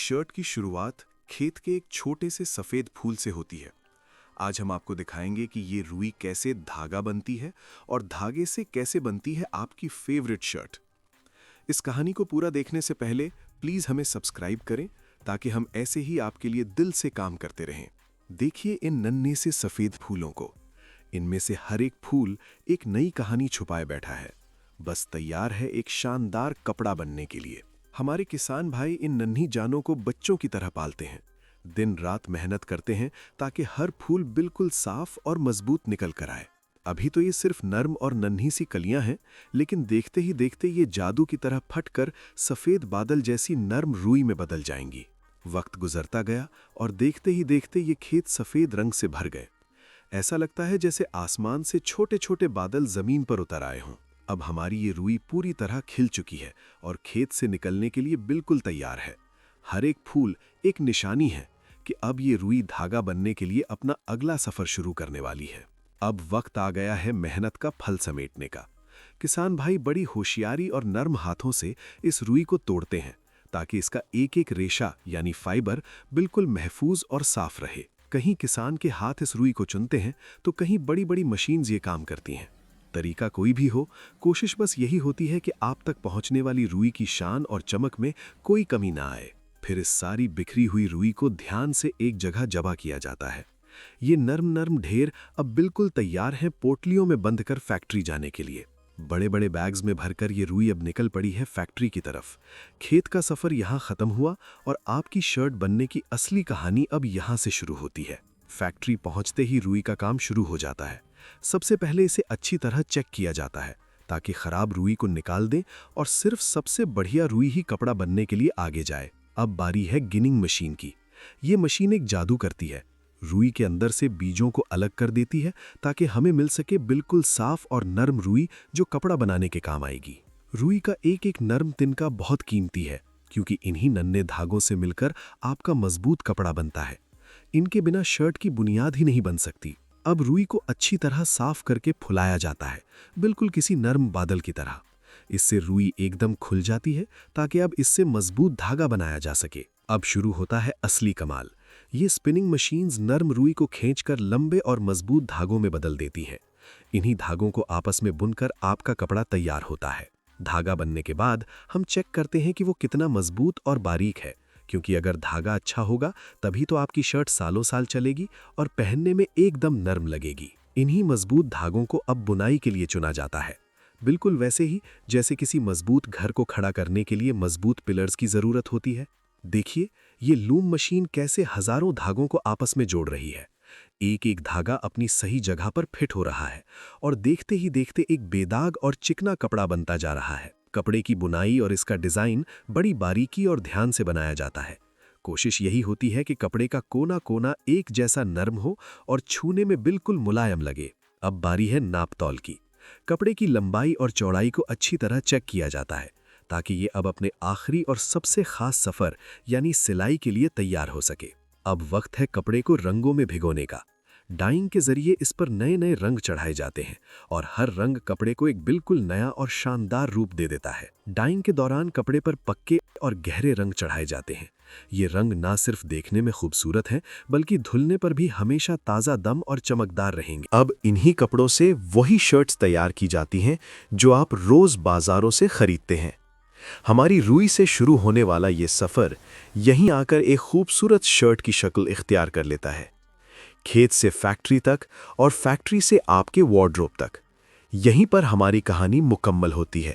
Shirt की शुरुआत खेत के एक छोटे से सफ़ेद फूल से होती है। आज हम आपको दिखाएंगे कि ये रुई कैसे धागा बनती है और धागे से कैसे बनती है आपकी फेवरेट शर्ट। इस कहानी को पूरा देखने से पहले प्लीज़ हमें सब्सक्राइब करें ताकि हम ऐसे ही आपके लिए दिल से काम करते रहें। देखिए इन नन्हे से सफ़ेद फूलों को। इनमें से हर एक फूल एक नई कहानी छुपाए बैठा है, बस तैयार है एक शानदार कपड़ा बनने के लिए। हमारे किसान भाई इन नन्ही जानों को बच्चों की तरह पालते हैं, दिन रात मेहनत करते हैं ताकि हर फूल बिल्कुल साफ और मजबूत निकल कर आए। अभी तो ये सिर्फ नर्म और नन्ही सी कलियां हैं, लेकिन देखते ही देखते ये जादू की तरह फटकर सफ़ेद बादल जैसी नर्म रुई में बदल जाएंगी। वक्त गुजरता गया और देखते ही देखते ये खेत सफ़ेद रंग से भर गए। ऐसा लगता है जैसे आसमान से छोटे छोटे बादल ज़मीन पर उतर आए हों। अब हमारी ये रुई पूरी तरह खिल चुकी है और खेत से निकलने के लिए बिल्कुल तैयार है। हर एक फूल एक निशानी है कि अब ये रुई धागा बनने के लिए अपना अगला सफ़र शुरू करने वाली है। अब वक्त आ गया है मेहनत का फल समेटने का। किसान भाई बड़ी होशियारी और नर्म हाथों से इस रुई को तोड़ते हैं ताकि इसका एक एक रेशा यानी फाइबर बिल्कुल महफूज और साफ रहे। कहीं किसान के हाथ इस रुई को चुनते हैं तो कहीं बड़ी बड़ी मशीन्स ये काम करती हैं। तरीका कोई भी हो, कोशिश बस यही होती है कि आप तक पहुंचने वाली रुई की शान और चमक में कोई कमी ना आए। फिर इस सारी बिखरी हुई रुई को ध्यान से एक जगह जमा किया जाता है। ये नर्म नर्म ढेर अब बिल्कुल तैयार हैं पोटलियों में बंद कर फैक्ट्री जाने के लिए। बड़े बड़े बैग्स में भरकर ये रुई अब निकल पड़ी है फैक्ट्री की तरफ। खेत का सफ़र यहाँ ख़त्म हुआ और आपकी शर्ट बनने की असली कहानी अब यहाँ से शुरू होती है। फैक्ट्री पहुँचते ही रुई का काम शुरू हो जाता है। सबसे पहले इसे अच्छी तरह चेक किया जाता है ताकि खराब रुई को निकाल दें और सिर्फ सबसे बढ़िया रुई ही कपड़ा बनने के लिए आगे जाए। अब बारी है गिनिंग मशीन की। ये मशीन एक जादू करती है, रुई के अंदर से बीजों को अलग कर देती है ताकि हमें मिल सके बिल्कुल साफ और नर्म रुई जो कपड़ा बनाने के काम आएगी। रुई का एक एक नर्म तिनका बहुत कीमती है क्योंकि इन्हीं नन्हे धागों से मिलकर आपका मजबूत कपड़ा बनता है। इनके बिना शर्ट की बुनियाद ही नहीं बन सकती। अब रुई को अच्छी तरह साफ करके फुलाया जाता है, बिल्कुल किसी नर्म बादल की तरह। इससे रुई एकदम खुल जाती है ताकि अब इससे मजबूत धागा बनाया जा सके। अब शुरू होता है असली कमाल। ये स्पिनिंग मशीन्स नर्म रुई को खींचकर लंबे और मजबूत धागों में बदल देती हैं। इन्हीं धागों को आपस में बुनकर आपका कपड़ा तैयार होता है। धागा बनने के बाद हम चेक करते हैं कि वो कितना मजबूत और बारीक है, क्योंकि अगर धागा अच्छा होगा तभी तो आपकी शर्ट सालों साल चलेगी और पहनने में एकदम नर्म लगेगी। इन्हीं मजबूत धागों को अब बुनाई के लिए चुना जाता है, बिल्कुल वैसे ही जैसे किसी मजबूत घर को खड़ा करने के लिए मजबूत पिलर्स की ज़रूरत होती है। देखिए ये लूम मशीन कैसे हज़ारों धागों को आपस में जोड़ रही है। एक एक धागा अपनी सही जगह पर फिट हो रहा है और देखते ही देखते एक बेदाग और चिकना कपड़ा बनता जा रहा है। कपड़े की बुनाई और इसका डिज़ाइन बड़ी बारीकी और ध्यान से बनाया जाता है। कोशिश यही होती है कि कपड़े का कोना कोना एक जैसा नर्म हो और छूने में बिल्कुल मुलायम लगे। अब बारी है नाप-तौल की। कपड़े की लंबाई और चौड़ाई को अच्छी तरह चेक किया जाता है ताकि ये अब अपने आखिरी और सबसे खास सफ़र यानी सिलाई के लिए तैयार हो सके। अब वक्त है कपड़े को रंगों में भिगोने का। डाइंग के जरिए इस पर नए नए रंग चढ़ाए जाते हैं और हर रंग कपड़े को एक बिल्कुल नया और शानदार रूप दे देता है। डाइंग के दौरान कपड़े पर पक्के और गहरे रंग चढ़ाए जाते हैं। ये रंग ना सिर्फ देखने में खूबसूरत हैं, बल्कि धुलने पर भी हमेशा ताज़ा दम और चमकदार रहेंगे। अब इन्हीं कपड़ों से वही शर्ट्स तैयार की जाती हैं जो आप रोज़ बाज़ारों से खरीदते हैं। हमारी रुई से शुरू होने वाला ये सफ़र यहीं आकर एक खूबसूरत शर्ट की शक्ल इख्तियार कर लेता है। खेत से फैक्ट्री तक और फैक्ट्री से आपके वार्डरोब तक, यहीं पर हमारी कहानी मुकम्मल होती है।